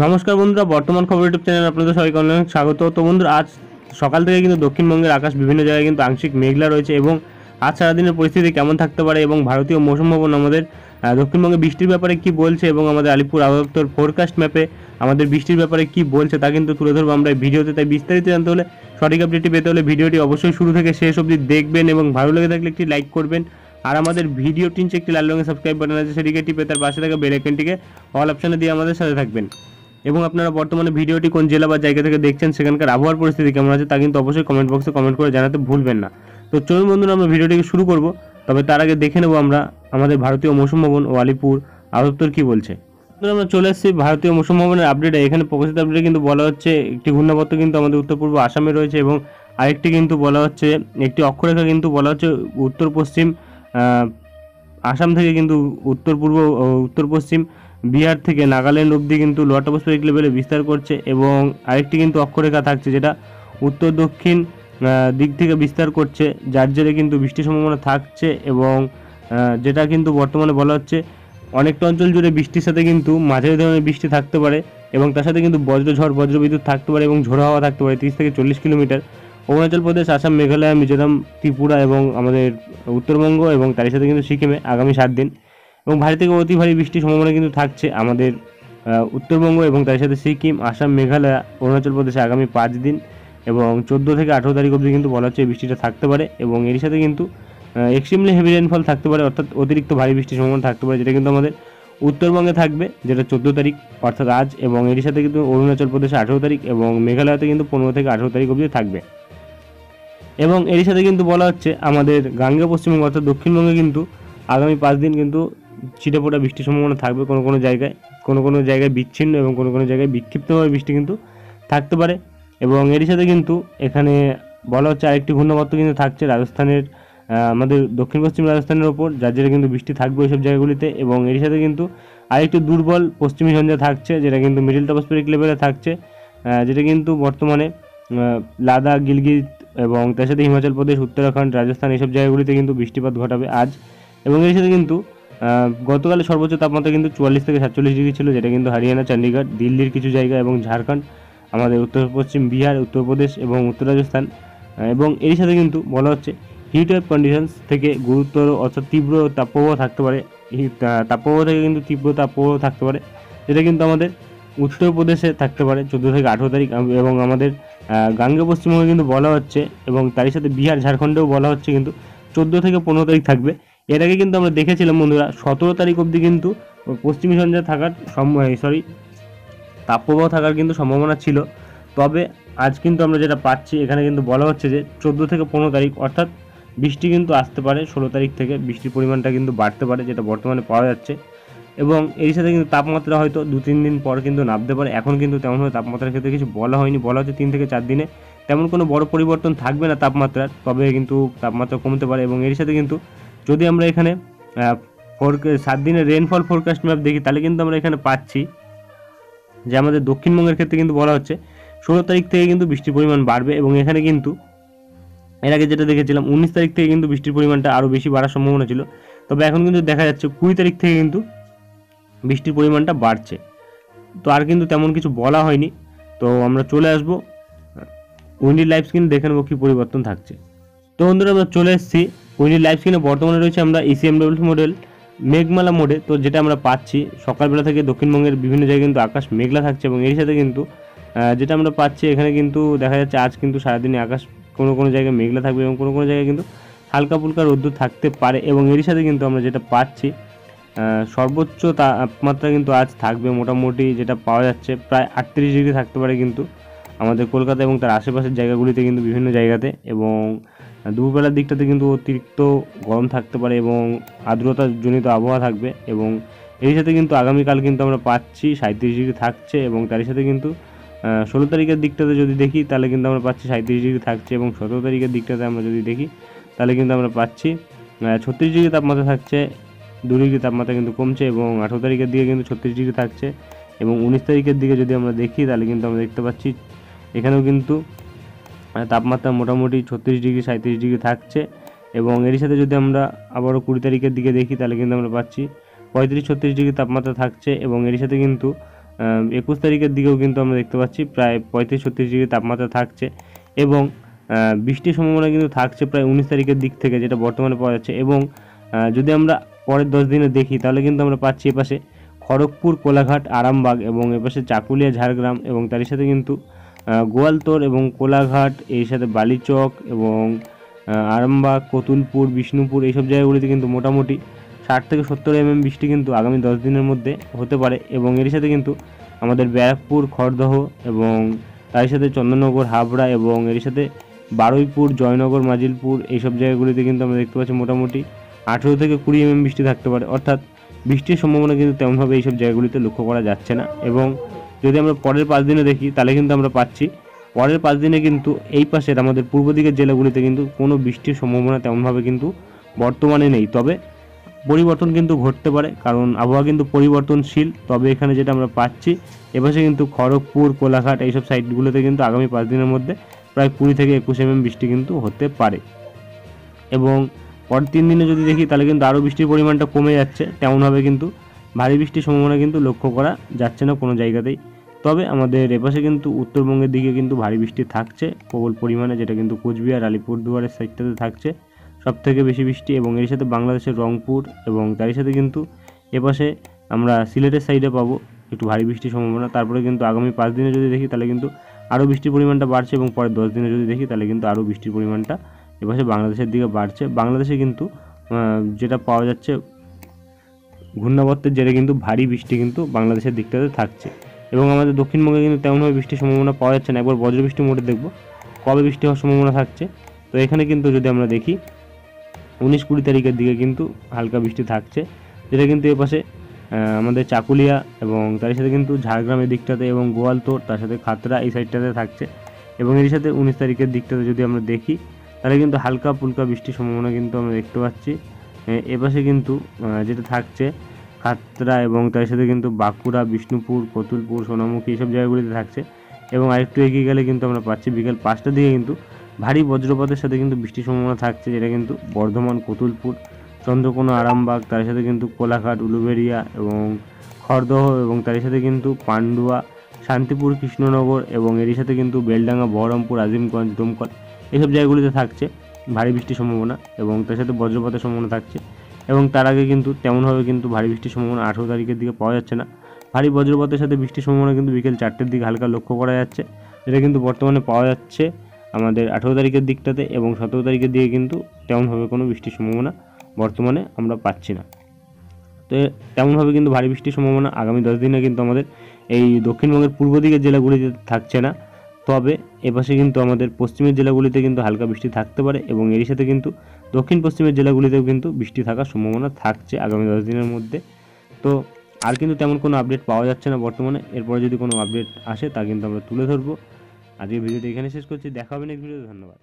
নমস্কার বন্ধুরা, বর্তমান খবর ইউটিউব চ্যানেলে আপনাদের সবাইকে অনেক স্বাগত। তো বন্ধুরা, আজ সকাল থেকে কিন্তু দক্ষিণবঙ্গের আকাশ বিভিন্ন জায়গায় কিন্তু আংশিক মেঘলা রয়েছে এবং আজ সারাদিনের পরিস্থিতি কেমন থাকতে পারে এবং ভারতীয় মৌসুম ভবন আমাদের দক্ষিণবঙ্গে বৃষ্টির ব্যাপারে কি বলছে এবং আমাদের আলিপুর আবহাওয়া দপ্তর ফোরকাস্ট ম্যাপে আমাদের বৃষ্টির ব্যাপারে কি বলছে তা কিন্তু তুলে ধরবো আমরা এই ভিডিওতে। তাই বিস্তারিত জানতে হলে, সঠিক আপডেটটি পেতে হলে ভিডিওটি অবশ্যই শুরু থেকে শেষ অবধি দেখবেন এবং ভালো লেগে থাকলে একটি লাইক করবেন। আর আমাদের ভিডিওটির নিচে একটি লাল রঙের সাবস্ক্রাইব বাটন আছে, সেটিকে টিপে তার পাশে থাকা বেল আইকনটিকে অল অপশনে দিয়ে আমাদের সাথে থাকবেন। এবং আপনারা বর্তমানে ভিডিওটি কোন জেলা বা জায়গা থেকে দেখছেন, সেখানকার আবহাওয়ার পরিস্থিতি কেমন আছে তা কিন্তু অবশ্যই কমেন্ট বক্সে কমেন্ট করে জানাতে ভুলবেন না। তো চলুন বন্ধুরা, আমরা ভিডিওটিকে শুরু করব। তবে তার আগে দেখে নেব আমরা আমাদের ভারতীয় মৌসুম ভবন ও আলিপুর আবহাওয়া দপ্তর কী বলছে। আমরা চলে এসেছি ভারতীয় মৌসুম ভবনের আপডেটে। এখানে প্রকাশিত আপডেটে কিন্তু বলা হচ্ছে একটি ঘূর্ণাবর্ত কিন্তু আমাদের উত্তর পূর্ব আসামে রয়েছে এবং আরেকটি কিন্তু বলা হচ্ছে একটি অক্ষরেখা কিন্তু বলা হচ্ছে উত্তর পশ্চিম আসাম থেকে কিন্তু উত্তর পশ্চিম বিহার থেকে নাগাল্যান্ড অবধি কিন্তু লোয়ার ট্রপোস্ফিয়ারিক লেভেলে বিস্তার করছে এবং আরেকটি কিন্তু অক্ষরেখা থাকছে যেটা উত্তর দক্ষিণ দিক থেকে বিস্তার করছে, যার জেরে কিন্তু বৃষ্টির সম্ভাবনা থাকছে এবং যেটা কিন্তু বর্তমানে বলা হচ্ছে অনেকটা অঞ্চল জুড়ে বৃষ্টির সাথে কিন্তু মাঝারি ধরনের বৃষ্টি থাকতে পারে এবং তার সাথে কিন্তু বজ্রঝড় বজ্রবিদ্যুৎ থাকতে পারে এবং ঝোড়ো হাওয়া থাকতে পারে 30 থেকে 40 কিলোমিটার। অরুণাচল প্রদেশ, আসাম, মেঘালয়, মিজোরাম, ত্রিপুরা এবং আমাদের উত্তরবঙ্গ এবং তার সাথে কিন্তু সিকিমে আগামী 7 দিন এবং ভারী থেকে অতি ভারী বৃষ্টির সম্ভাবনা কিন্তু থাকছে আমাদের উত্তরবঙ্গ এবং তার সাথে সিকিম, আসাম, মেঘালয়, অরুণাচল প্রদেশে আগামী 5 দিন এবং 14 থেকে 18 তারিখ অবধি কিন্তু বলা হচ্ছে বৃষ্টিটা থাকতে পারে এবং এর সাথে কিন্তু এক্সট্রিমলি হেভি রেনফল থাকতে পারে, অর্থাৎ অতিরিক্ত ভারী বৃষ্টির সম্ভাবনা থাকতে পারে, যেটা কিন্তু আমাদের উত্তরবঙ্গে থাকবে, যেটা 14 তারিখ অর্থাৎ আজ, এবং এর সাথে কিন্তু অরুণাচল প্রদেশে 18 তারিখ এবং মেঘালয়তে কিন্তু 15 থেকে 18 তারিখ অবধি থাকবে। এবং এর সাথে কিন্তু বলা হচ্ছে আমাদের গাঙ্গেয় পশ্চিমবঙ্গ অর্থাৎ দক্ষিণবঙ্গে কিন্তু আগামী 5 দিন কিন্তু ছিটেফোঁটা বৃষ্টির সম্ভাবনা থাকবে কোনো জায়গায় বিচ্ছিন্ন এবং কোনো জায়গায় বিক্ষিপ্তভাবে বৃষ্টি কিন্তু থাকতে পারে। এবং এর সাথে কিন্তু এখানে বলা হচ্ছে আরেকটি ঘূর্ণাবর্ত কিন্তু থাকছে রাজস্থানের আমাদের দক্ষিণ পশ্চিম রাজস্থানের ওপর, যার জেরে কিন্তু বৃষ্টি থাকবে ওইসব জায়গাগুলিতে এবং এর সাথে কিন্তু আরেকটি দুর্বল পশ্চিমী ঝঞ্ঝা থাকছে, যেটা কিন্তু মিডল ট্রপোস্ফিয়ারিক লেভেলে থাকছে, যেটা কিন্তু বর্তমানে লাদাখ, গিলগিত এবং তার সাথে হিমাচল প্রদেশ, উত্তরাখণ্ড, রাজস্থান এইসব জায়গাগুলিতে কিন্তু বৃষ্টিপাত ঘটাবে আজ। এবং এর সাথে কিন্তু গতকালের সর্বোচ্চ তাপমাত্রা কিন্তু 44 থেকে 47 ডিগ্রি ছিল, যেটা কিন্তু হরিয়ানা, চণ্ডীগড়, দিল্লির কিছু জায়গা এবং ঝাড়খণ্ড, আমাদের উত্তর পশ্চিম বিহার, উত্তরপ্রদেশ এবং উত্তর রাজস্থান। এবং এর সাথে কিন্তু বলা হচ্ছে হিট ওয়েভ কন্ডিশনস থেকে গুরুতর অর্থাৎ তীব্র তাপপ্রবাহ থাকতে পারে, তাপপ্রবাহ থেকে কিন্তু তীব্র তাপপ্রবাহ থাকতে পারে, যেটা কিন্তু আমাদের উত্তরপ্রদেশে থাকতে পারে 14 থেকে 18 তারিখ এবং আমাদের গাঙ্গেয় পশ্চিমবঙ্গে কিন্তু বলা হচ্ছে এবং তারই সাথে বিহার, ঝাড়খণ্ডেও বলা হচ্ছে কিন্তু 14 থেকে 15 তারিখ থাকবে। এর আগে কিন্তু আমরা দেখেছিলাম বন্ধুরা 17 তারিখ অবধি কিন্তু পশ্চিমী ঝঞ্ঝা থাকার তাপপ্রবাহ থাকার কিন্তু সম্ভাবনা ছিল। তবে আজ কিন্তু আমরা যেটা পাচ্ছি এখানে কিন্তু বলা হচ্ছে যে 14 থেকে 15 তারিখ অর্থাৎ বৃষ্টি কিন্তু আসতে পারে, 16 তারিখ থেকে বৃষ্টির পরিমাণটা কিন্তু বাড়তে পারে, যেটা বর্তমানে পাওয়া যাচ্ছে। এবং এর সাথে কিন্তু তাপমাত্রা হয়তো 2-3 দিন পর কিন্তু নামতে পারে। এখন কিন্তু তেমনভাবে তাপমাত্রার ক্ষেত্রে কিছু বলা হয়নি, বলা হচ্ছে 3 থেকে 4 দিনে তেমন কোনো বড় পরিবর্তন থাকবে না তাপমাত্রার, তবে কিন্তু তাপমাত্রা কমতে পারে। এবং এর সাথে কিন্তু যদি আমরা এখানে 7 দিনের রেনফল ফোরকাস্ট ম্যাপ দেখি, তাহলে কিন্তু আমরা এখানে পাচ্ছি যে আমাদের দক্ষিণবঙ্গের ক্ষেত্রে কিন্তু বলা হচ্ছে 16 তারিখ থেকে কিন্তু বৃষ্টির পরিমাণ বাড়বে এবং এখানে কিন্তু এর আগে যেটা দেখেছিলাম 19 তারিখ থেকে কিন্তু বৃষ্টির পরিমাণটা আরও বেশি বাড়ার সম্ভাবনা ছিল, তবে এখন কিন্তু দেখা যাচ্ছে 20 তারিখ থেকে কিন্তু বৃষ্টির পরিমাণটা বাড়ছে। তো আর কিন্তু তেমন কিছু বলা হয়নি। তো আমরা চলে আসবো উইন্ডি লাইভ স্ক্রিন, দেখে নেবো কী পরিবর্তন থাকছে। তো বন্ধুরা, আমরা চলে এসেছি উইন্ডি লাইভ স্ক্রিনে। বর্তমানে রয়েছে আমরা ECMWF মডেল মেঘমালা মোডে। তো যেটা আমরা পাচ্ছি সকালবেলা থেকে দক্ষিণবঙ্গের বিভিন্ন জায়গায় কিন্তু আকাশ মেঘলা থাকছে এবং এর সাথে কিন্তু যেটা আমরা পাচ্ছি এখানে কিন্তু দেখা যাচ্ছে আজ কিন্তু সারাদিনে আকাশ কোনো জায়গায় মেঘলা থাকবে এবং কোনো জায়গায় কিন্তু হালকা ফুলকা রোদ্দুর থাকতে পারে। এবং এর সাথে কিন্তু আমরা যেটা পাচ্ছি সর্বোচ্চ তাপমাত্রা কিন্তু আজ থাকবে মোটামুটি, যেটা পাওয়া যাচ্ছে প্রায় 38 ডিগ্রি থাকতে পারে কিন্তু আমাদের কলকাতা এবং তার আশেপাশের জায়গাগুলিতে কিন্তু বিভিন্ন জায়গাতে। এবং দুপুরবেলার দিকটাতে কিন্তু অতিরিক্ত গরম থাকতে পারে এবং আর্দ্রতাজনিত আবহাওয়া থাকবে। এবং এর সাথে কিন্তু আগামীকাল কিন্তু আমরা পাচ্ছি 37 ডিগ্রি থাকছে এবং তার সাথে কিন্তু 16 তারিখের দিকটাতে যদি দেখি তাহলে কিন্তু আমরা পাচ্ছি 37 ডিগ্রি থাকছে এবং 17 তারিখের দিকটাতে আমরা যদি দেখি তাহলে কিন্তু আমরা পাচ্ছি 36 ডিগ্রি তাপমাত্রা থাকছে, 2 ডিগ্রি তাপমাত্রা কিন্তু কমছে এবং 18 তারিখের দিকে কিন্তু 36 ডিগ্রি থাকছে। এবং 19 তারিখের দিকে যদি আমরা দেখি তাহলে কিন্তু আমরা দেখতে পাচ্ছি এখানেও কিন্তু তাপমাত্রা মোটামুটি 36 ডিগ্রি 37 ডিগ্রি থাকছে। এবং এর সাথে যদি আমরা আবারও 20 তারিখের দিকে দেখি তাহলে কিন্তু আমরা পাচ্ছি 35-36 ডিগ্রি তাপমাত্রা থাকছে এবং এর সাথে কিন্তু 21 তারিখের দিকেও কিন্তু আমরা দেখতে পাচ্ছি প্রায় 35-36 ডিগ্রি তাপমাত্রা থাকছে এবং বৃষ্টির সম্ভাবনা কিন্তু থাকছে প্রায় 19 তারিখের দিক থেকে, যেটা বর্তমানে পাওয়া যাচ্ছে। এবং যদি আমরা পরের 10 দিনে দেখি তাহলে কিন্তু আমরা পাচ্ছি এপাশে খড়গপুর, কোলাঘাট, আরামবাগ এবং এপাশে চাকুলিয়া, ঝাড়গ্রাম এবং তারই সাথে কিন্তু গোয়ালতোড় এবং কোলাঘাট, এর সাথে বালিচক এবং আরামবাগ, কতুলপুর, বিষ্ণুপুর এইসব জায়গাগুলিতে কিন্তু মোটামুটি 60 থেকে 70 mm বৃষ্টি কিন্তু আগামী 10 দিনের মধ্যে হতে পারে। এবং এর সাথে কিন্তু আমাদের ব্যারাকপুর, খড়দহ এবং তার সাথে চন্দননগর, হাবড়া এবং এর সাথে বারুইপুর, জয়নগর, মাজিলপুর এইসব জায়গাগুলিতে কিন্তু আমরা দেখতে পাচ্ছি মোটামুটি 18 থেকে 20 mm বৃষ্টি থাকতে পারে। অর্থাৎ বৃষ্টির সম্ভাবনা কিন্তু তেমনভাবে এইসব জায়গাগুলিতে লক্ষ্য করা যাচ্ছে না। এবং যদি আমরা পরের 5 দিনে দেখি তাহলে কিন্তু আমরা পাচ্ছি পরের 5 দিনে কিন্তু এই পাশের আমাদের পূর্ব দিকের জেলাগুলিতে কিন্তু কোনো বৃষ্টির সম্ভাবনা তেমনভাবে কিন্তু বর্তমানে নেই। তবে পরিবর্তন কিন্তু ঘটতে পারে, কারণ আবহাওয়া কিন্তু পরিবর্তনশীল। তবে এখানে যেটা আমরা পাচ্ছি এপাশে কিন্তু খড়গপুর, কোলাঘাট এইসব সাইডগুলোতে কিন্তু আগামী 5 দিনের মধ্যে প্রায় 20 থেকে 21 mm বৃষ্টি কিন্তু হতে পারে। এবং পরের 3 দিনে যদি দেখি তাহলে কিন্তু আরও বৃষ্টির পরিমাণটা কমে যাচ্ছে, তেমনভাবে কিন্তু ভারী বৃষ্টির সম্ভাবনা কিন্তু লক্ষ্য করা যাচ্ছে না কোনো জায়গাতেই। তবে আমাদের এপাশে কিন্তু উত্তরবঙ্গের দিকে কিন্তু ভারী বৃষ্টি থাকছে প্রবল পরিমাণে, যেটা কিন্তু কোচবিহার, আলিপুরদুয়ারের সাইডটাতে থাকছে সবথেকে বেশি বৃষ্টি। এবং এর সাথে বাংলাদেশের রংপুর এবং তারই সাথে কিন্তু এপাশে আমরা সিলেটের সাইডে পাবো একটু ভারী বৃষ্টির সম্ভাবনা। তারপরে কিন্তু আগামী 5 দিনে যদি দেখি তাহলে কিন্তু আরও বৃষ্টির পরিমাণটা বাড়ছে এবং পরের 10 দিনে যদি দেখি তাহলে কিন্তু আরও বৃষ্টির পরিমাণটা এপাশে বাংলাদেশের দিকে বাড়ছে। বাংলাদেশে কিন্তু যেটা পাওয়া যাচ্ছে ঘূর্ণাবর্তের জেরে কিন্তু ভারী বৃষ্টি কিন্তু বাংলাদেশের দিকটাতে থাকছে। এবং আমাদের দক্ষিণবঙ্গে কিন্তু তেমনভাবে বৃষ্টির সম্ভাবনা পাওয়া যাচ্ছে না। একবার বজ্রবৃষ্টি মোডে দেখব কবে বৃষ্টি হওয়ার সম্ভাবনা থাকছে। তো এখানে কিন্তু যদি আমরা দেখি 19-20 তারিখের দিকে কিন্তু হালকা বৃষ্টি থাকছে, যেটা কিন্তু এপাশে আমাদের চাকুলিয়া এবং তার সাথে কিন্তু ঝাড়গ্রামের দিকটাতে এবং গোয়ালতোড়, তার সাথে খাতড়া এই সাইডটাতে থাকছে। এবং এর সাথে 19 তারিখের দিকটাতে যদি আমরা দেখি তাহলে কিন্তু হালকা ফুলকা বৃষ্টির সম্ভাবনা কিন্তু আমরা দেখতে পাচ্ছি। এপাশে কিন্তু যেটা থাকছে খাতড়া এবং তার সাথে কিন্তু বাঁকুড়া, বিষ্ণুপুর, কতুলপুর, সোনামুখী এইসব জায়গাগুলিতে থাকছে। এবং আরেকটু এগিয়ে গেলে কিন্তু আমরা পাচ্ছি বিকেল 5টার দিকে কিন্তু ভারী বজ্রপাতের সাথে কিন্তু বৃষ্টির সম্ভাবনা থাকছে, যেটা কিন্তু বর্ধমান, কতুলপুর, চন্দ্রকোনা, আরামবাগ, তার সাথে কিন্তু কোলাঘাট, উলুবেড়িয়া এবং খড়দহ এবং তার সাথে কিন্তু পান্ডুয়া, শান্তিপুর, কৃষ্ণনগর এবং এরই সাথে কিন্তু বেলডাঙ্গা, বহরমপুর, আজিমগঞ্জ, দমকল এইসব জায়গাগুলিতে থাকছে ভারী বৃষ্টির সম্ভাবনা এবং তার সাথে বজ্রপাতের সম্ভাবনা থাকছে। এবং তার আগে কিন্তু তেমনভাবে কিন্তু ভারী বৃষ্টির সম্ভাবনা 18 তারিখের দিকে পাওয়া যাচ্ছে না। ভারী বজ্রপাতের সাথে বৃষ্টির সম্ভাবনা কিন্তু বিকেল 4টের দিকে হালকা লক্ষ্য করা যাচ্ছে, যেটা কিন্তু বর্তমানে পাওয়া যাচ্ছে আমাদের 18 তারিখের দিকটাতে। এবং 17 তারিখের দিকে কিন্তু তেমনভাবে কোনো বৃষ্টির সম্ভাবনা বর্তমানে আমরা পাচ্ছি না। তো তেমনভাবে কিন্তু ভারী বৃষ্টির সম্ভাবনা আগামী 10 দিনে কিন্তু আমাদের এই দক্ষিণবঙ্গের পূর্ব দিকের জেলাগুলিতে থাকছে না। তবে এপাশে কিন্তু আমাদের পশ্চিমের জেলাগুলিতে কিন্তু হালকা বৃষ্টি থাকতে পারে এবং এর সাথে কিন্তু দক্ষিণ পশ্চিমের জেলাগুলিতেও কিন্তু বৃষ্টি থাকার সম্ভাবনা থাকছে আগামী 10 দিনের মধ্যে। তো আর কিন্তু তেমন কোনো আপডেট পাওয়া যাচ্ছে না বর্তমানে। এরপরে যদি কোনো আপডেট আসে তা কিন্তু আমরা তুলে ধরবো। আজকের ভিডিওটি এখানে শেষ করছি, দেখা হবে নেক্সট ভিডিওতে। ধন্যবাদ।